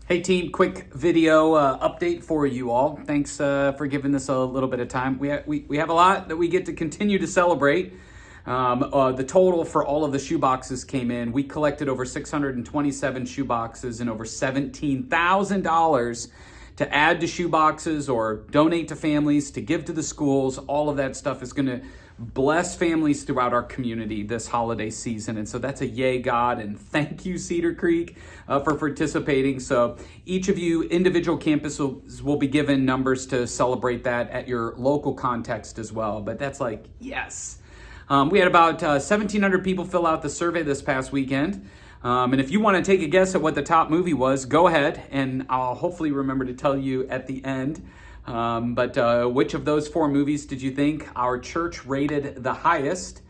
Hey team, quick video update for you all. Thanks for giving this a little bit of time. We have a lot that we get to continue to celebrate. The total for all of the shoeboxes came in. We collected over 627 shoeboxes and over $17,000 to add to shoeboxes or donate to families, to give to the schools. All of that stuff is going to bless families throughout our community this holiday season. And so that's a yay God, and thank you Cedar Creek for participating. So each of you individual campuses will be given numbers to celebrate that at your local context as well. But that's like, yes. We had about 1,700 people fill out the survey this past weekend. And if you want to take a guess at what the top movie was, go ahead, and I'll hopefully remember to tell you at the end. But which of those four movies did you think our church rated the highest?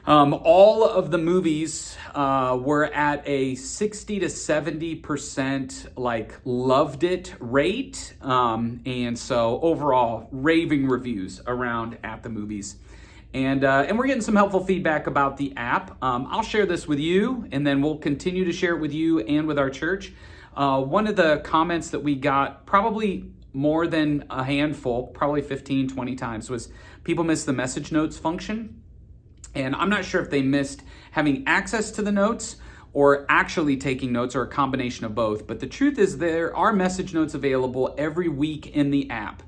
All of the movies were at a 60 to 70% like loved it rate. And so overall, raving reviews around at the movies. And we're getting some helpful feedback about the app. I'll share this with you, and then we'll continue to share it with you and with our church. One of the comments that we got, probably more than a handful, probably 15, 20 times, was people missed the message notes function. And I'm not sure if they missed having access to the notes or actually taking notes, or a combination of both. But the truth is, there are message notes available every week in the app.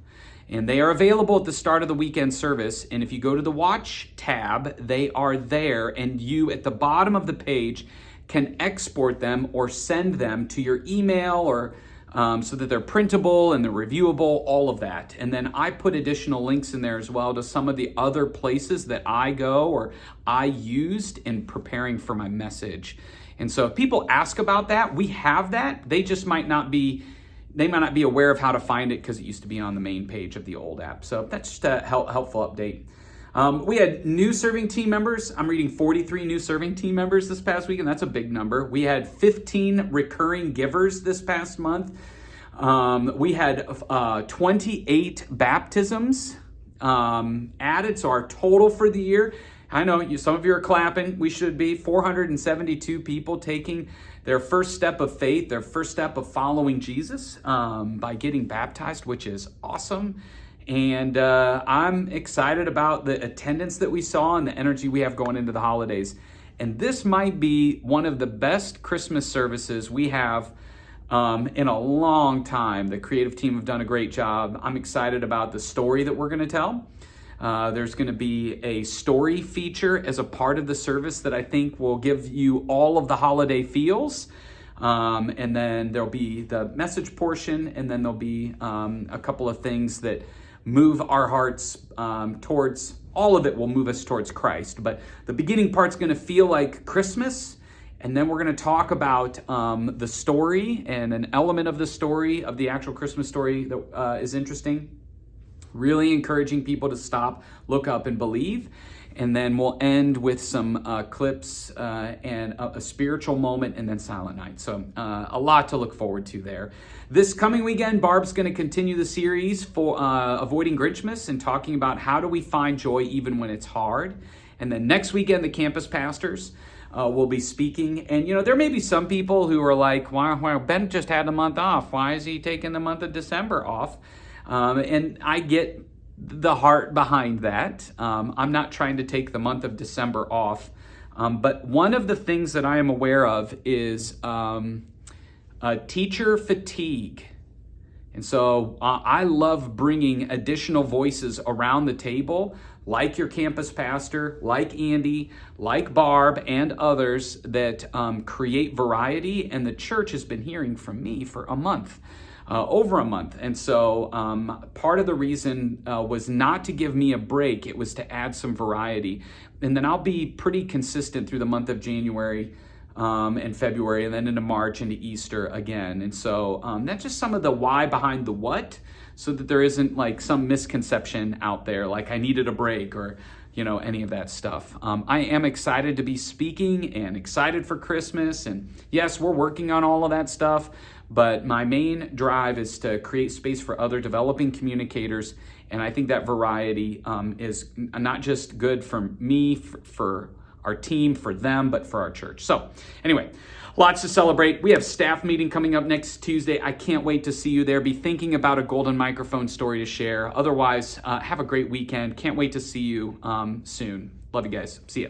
And they are available at the start of the weekend service. And if you go to the Watch tab, they are there. And you, at the bottom of the page, can export them or send them to your email, or so that they're printable and they're reviewable, all of that. And then I put additional links in there as well to some of the other places that I go or I used in preparing for my message. And so if people ask about that, we have that. They just might not be aware of how to find it because it used to be on the main page of the old app. So that's just a helpful update. We had new serving team members. I'm reading 43 new serving team members this past week, and that's a big number. We had 15 recurring givers this past month. We had 28 baptisms added, so our total for the year, I know some of you are clapping, we should be 472 people taking their first step of faith, their first step of following Jesus by getting baptized, which is awesome. And I'm excited about the attendance that we saw and the energy we have going into the holidays. And this might be one of the best Christmas services we have in a long time. The creative team have done a great job. I'm excited about the story that we're going to tell. There's going to be a story feature as a part of the service that I think will give you all of the holiday feels. And then there'll be the message portion, and then there'll be a couple of things that move our hearts towards, all of it will move us towards Christ. But the beginning part's going to feel like Christmas, and then we're going to talk about the story and an element of the story, of the actual Christmas story that is interesting. Really encouraging people to stop, look up, and believe. And then we'll end with some clips and a spiritual moment, and then Silent Night. So a lot to look forward to there. This coming weekend, Barb's going to continue the series for Avoiding Grinchmas and talking about how do we find joy even when it's hard. And then next weekend, the campus pastors will be speaking. And, you know, there may be some people who are like, well, Ben just had a month off. Why is he taking the month of December off? And I get the heart behind that. I'm not trying to take the month of December off. But one of the things that I am aware of is teacher fatigue. And so I love bringing additional voices around the table, like your campus pastor, like Andy, like Barb, and others that create variety. And the church has been hearing from me for a month. Over a month. And so part of the reason was not to give me a break. It was to add some variety. And then I'll be pretty consistent through the month of January and February, and then into March, into Easter again. And so that's just some of the why behind the what, so that there isn't like some misconception out there, like I needed a break or, you know, any of that stuff. I am excited to be speaking and excited for Christmas. And yes, we're working on all of that stuff. But my main drive is to create space for other developing communicators. And I think that variety is not just good for me, for our team, for them, but for our church. So anyway, lots to celebrate. We have staff meeting coming up next Tuesday. I can't wait to see you there. Be thinking about a golden microphone story to share. Otherwise, have a great weekend. Can't wait to see you soon. Love you guys. See ya.